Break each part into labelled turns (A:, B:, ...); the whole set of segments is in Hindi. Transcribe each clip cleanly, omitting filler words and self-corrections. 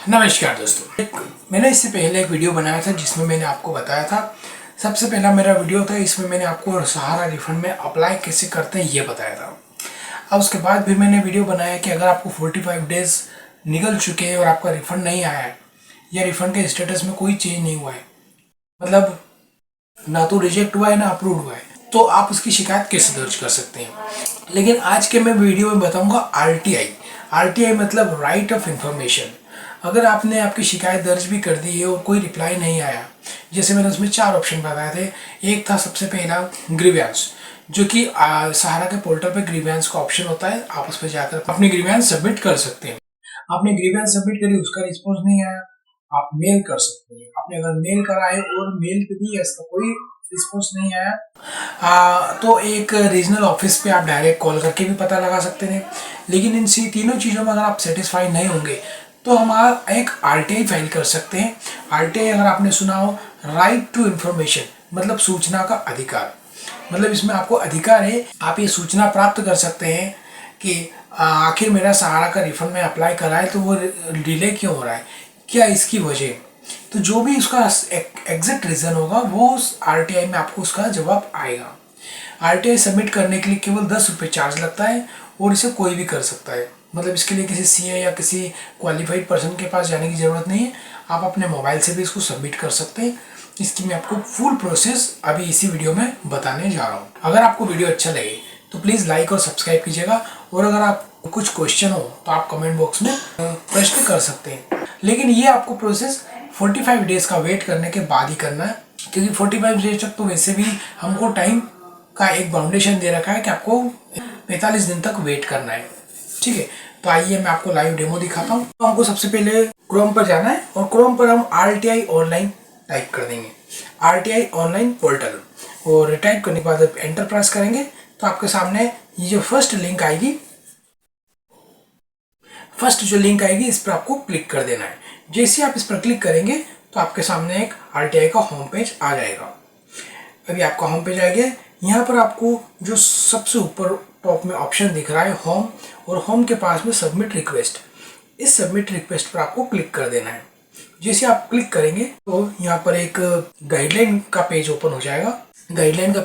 A: नमस्कार दोस्तों, मैंने इससे पहले एक वीडियो बनाया था जिसमें मैंने आपको बताया था। सबसे पहला मेरा वीडियो था, इसमें मैंने आपको सहारा रिफंड में अप्लाई कैसे करते हैं ये बताया था। अब उसके बाद फिर मैंने वीडियो बनाया कि अगर आपको 45 डेज निकल चुके हैं और आपका रिफंड नहीं आया है या रिफंड के स्टेटस में कोई चेंज नहीं हुआ है, मतलब ना तो रिजेक्ट हुआ है ना अप्रूव हुआ है, तो आप उसकी शिकायत कैसे दर्ज कर सकते हैं। लेकिन आज के मैं वीडियो में बताऊंगा आरटीआई मतलब राइट ऑफ इंफॉर्मेशन। अगर आपने आपकी शिकायत दर्ज भी कर दी है और कोई रिप्लाई नहीं आया, जैसे मैंने उसमें 4 ऑप्शन बताए थे। एक था सबसे पहला ग्रीवेंस, जो कि सहारा के पोर्टल पे ग्रीवेंस का ऑप्शन होता है। आप उस पर जाकर अपनी ग्रीवेंस सबमिट कर सकते हैं। आपने ग्रीवेंस सबमिट करी, उसका रिस्पॉन्स नहीं आया, आप मेल कर सकते हैं। आपने अगर मेल करा है और मेल पे भी इसका कोई रिस्पॉन्स नहीं आया, तो एक रीजनल ऑफिस पे आप डायरेक्ट कॉल करके भी पता लगा सकते हैं। लेकिन इन तीनों चीज़ों में अगर आप सेटिस्फाई नहीं होंगे तो हम एक आरटीआई फाइल कर सकते हैं। आरटीआई अगर आपने सुना हो, राइट टू इंफॉर्मेशन मतलब सूचना का अधिकार। मतलब इसमें आपको अधिकार है, आप ये सूचना प्राप्त कर सकते हैं कि आखिर मेरा सहारा का रिफंड में अप्लाई करा है तो वो डिले क्यों हो रहा है, क्या इसकी वजह। तो जो भी उसका एग्जैक्ट रीज़न होगा वो उस आरटीआई में आपको उसका जवाब आएगा। आरटीआई सबमिट करने के लिए केवल 10 रुपये चार्ज लगता है और इसे कोई भी कर सकता है। मतलब इसके लिए किसी सीए या किसी क्वालिफाइड पर्सन के पास जाने की ज़रूरत नहीं है, आप अपने मोबाइल से भी इसको सबमिट कर सकते हैं। इसकी मैं आपको फुल प्रोसेस अभी इसी वीडियो में बताने जा रहा हूँ। अगर आपको वीडियो अच्छा लगे तो प्लीज़ लाइक और सब्सक्राइब कीजिएगा, और अगर आपको कुछ क्वेश्चन हो तो आप कमेंट बॉक्स में प्रश्न कर सकते हैं। लेकिन ये आपको प्रोसेस 45 डेज़ का वेट करने के बाद ही करना है, क्योंकि 45 डेज तक तो वैसे भी हमको टाइम का एक बाउंडेशन दे रखा है कि आपको 45 दिन तक वेट करना है। ठीक है, तो आइए मैं आपको लाइव डेमो दिखाता हूँ। तो हमको सबसे पहले क्रोम पर जाना है और क्रोम पर हम आरटीआई ऑनलाइन टाइप कर देंगे, आरटीआई ऑनलाइन पोर्टल, और टाइप करने के बाद एंटर प्रेस करेंगे तो आपके सामने ये जो फर्स्ट लिंक आएगी, इस पर आपको क्लिक कर देना है। जैसे आप इस पर क्लिक करेंगे तो आपके सामने एक आरटीआई का होम पेज आ जाएगा। अभी आपका होम पेज आ गया। यहाँ पर आपको जो सबसे ऊपर टॉप में ऑप्शन दिख रहा है होम, और होम के पास में सबमिट रिक्वेस्ट, इस सबमिट रिक्वेस्ट पर आपको क्लिक कर देना है। जैसे आप क्लिक करेंगे तो यहाँ पर एक गाइडलाइन का पेज ओपन हो जाएगा। इस गाइडलाइन के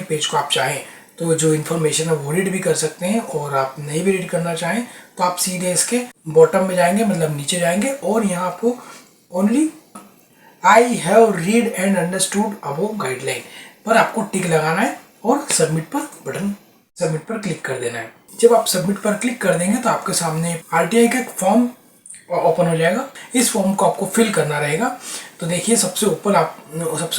A: पेज को आप चाहें तो जो इन्फॉर्मेशन है वो रीड भी कर सकते हैं, और आप नहीं भी रीड करना चाहें तो आप सीधे इसके बॉटम में जाएंगे, मतलब नीचे जाएंगे, और यहाँ आपको only I have read and understood above guideline पर आपको टिक लगाना है और सबमिट पर क्लिक कर देना है। जब आप सबमिट पर क्लिक कर देंगे तो आपके सामने आरटीआई का एक फॉर्म ओपन हो जाएगा। इस फॉर्म को आपको फिल करना रहेगा। तो देखिए सबसे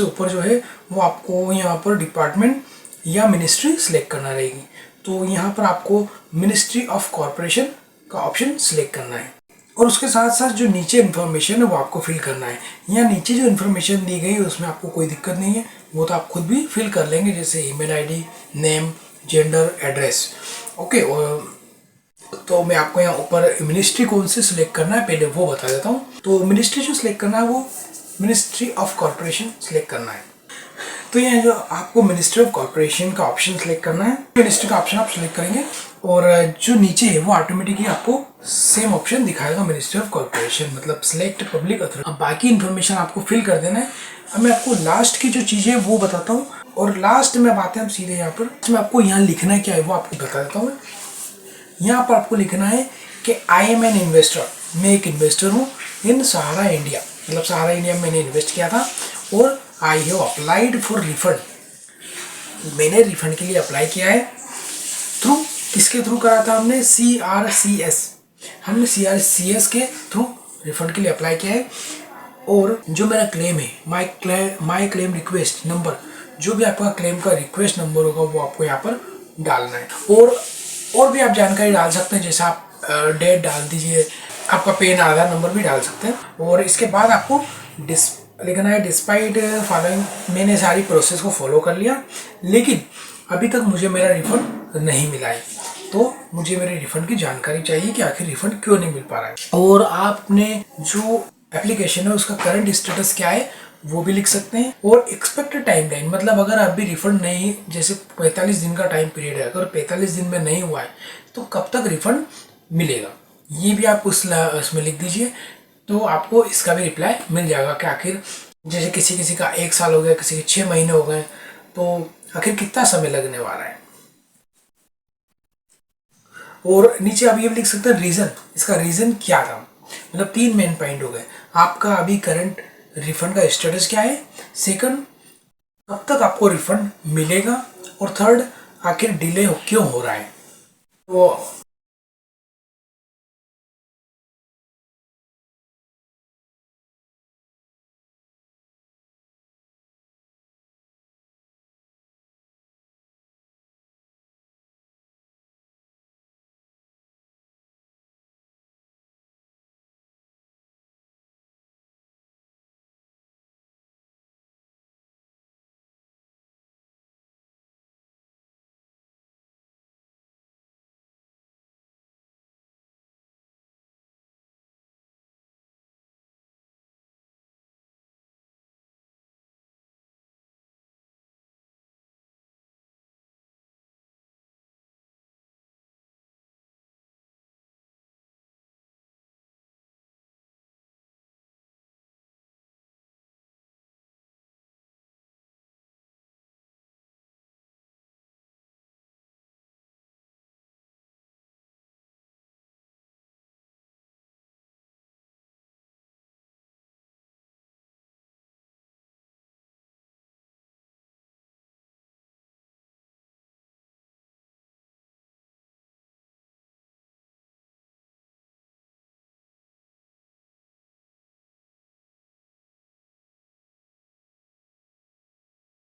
A: ऊपर जो है वो आपको यहाँ पर डिपार्टमेंट या मिनिस्ट्री सिलेक्ट करना रहेगी। तो यहाँ पर आपको मिनिस्ट्री ऑफ कॉर्पोरेशन का ऑप्शन सिलेक्ट करना है, और उसके साथ साथ जो नीचे इन्फॉर्मेशन है वो आपको फिल करना है। यहाँ नीचे जो इन्फॉर्मेशन दी गई है उसमें आपको कोई दिक्कत नहीं है, वो तो आप खुद भी फिल कर लेंगे, जैसे email ID, name, gender, address. Okay, और तो मैं आपको यहाँ ऊपर मिनिस्ट्री कौन से सिलेक्ट करना है पहले वो बता देता हूँ। तो मिनिस्ट्री जो सिलेक्ट करना है वो मिनिस्ट्री ऑफ कॉर्पोरेशन सिलेक्ट करना है। तो यहाँ जो आपको मिनिस्ट्री ऑफ कॉर्पोरेशन का ऑप्शन सिलेक्ट करना है, मिनिस्ट्री का ऑप्शन आप सिलेक्ट करेंगे, और जो नीचे है वो ऑटोमेटिकली आपको सेम ऑप्शन दिखाएगा, मिनिस्ट्री ऑफ कॉर्पोरेशन, मतलब सिलेक्ट पब्लिक अथॉरिटी। अब बाकी इन्फॉर्मेशन आपको फिल कर देना है। अब मैं आपको लास्ट की जो चीज़ें है वो बताता हूँ, और लास्ट में बातें हम सीधे यहाँ पर, मैं आपको यहाँ लिखना है क्या है वो आपको बता देता हूँ। यहाँ पर आपको लिखना है कि आई एम एन इन्वेस्टर, मैं एक इन्वेस्टर हूँ इन सहारा इंडिया, मतलब सहारा इंडिया में मैंने इन्वेस्ट किया था, और I have applied for refund, मैंने रिफंड के लिए अप्लाई किया है। थ्रू किसके थ्रू करा था हमने? CRCS, हमने CRCS के थ्रू रिफंड के लिए अप्लाई किया है। और जो मेरा क्लेम है, माई क्लेम रिक्वेस्ट नंबर, जो भी आपका क्लेम का रिक्वेस्ट नंबर होगा वो आपको यहाँ पर डालना है। और भी आप जानकारी डाल सकते हैं, जैसे आप डेट डाल दीजिए, आपका पेन आधार नंबर भी डाल सकते हैं। और इसके बाद आपको लिखना है डिस्पाइट फॉलोइंग, मैंने सारी प्रोसेस को फॉलो कर लिया लेकिन अभी तक मुझे मेरा रिफंड नहीं मिला है, तो मुझे मेरे रिफंड की जानकारी चाहिए कि आखिर रिफंड क्यों नहीं मिल पा रहा है। और आपने जो एप्लीकेशन है उसका करंट स्टेटस क्या है वो भी लिख सकते हैं। और एक्सपेक्टेड टाइम लाइन, मतलब अगर अभी रिफंड नहीं, जैसे 45 दिन का टाइम पीरियड है, अगर 45 दिन में नहीं हुआ है तो कब तक रिफंड मिलेगा, ये भी आप उसमें लिख दीजिए, तो आपको इसका भी रिप्लाई मिल जाएगा कि आखिर जैसे किसी किसी का 1 साल हो गया, किसी के 6 महीने हो गए, तो आखिर कितना समय लगने वाला है। और नीचे आप ये भी लिख सकते हैं रीज़न, इसका रीज़न क्या था। मतलब 3 मेन पॉइंट हो गए, आपका अभी करंट रिफंड का स्टेटस क्या है, सेकंड कब तक आपको रिफंड मिलेगा, और थर्ड आखिर डिले क्यों हो रहा है। तो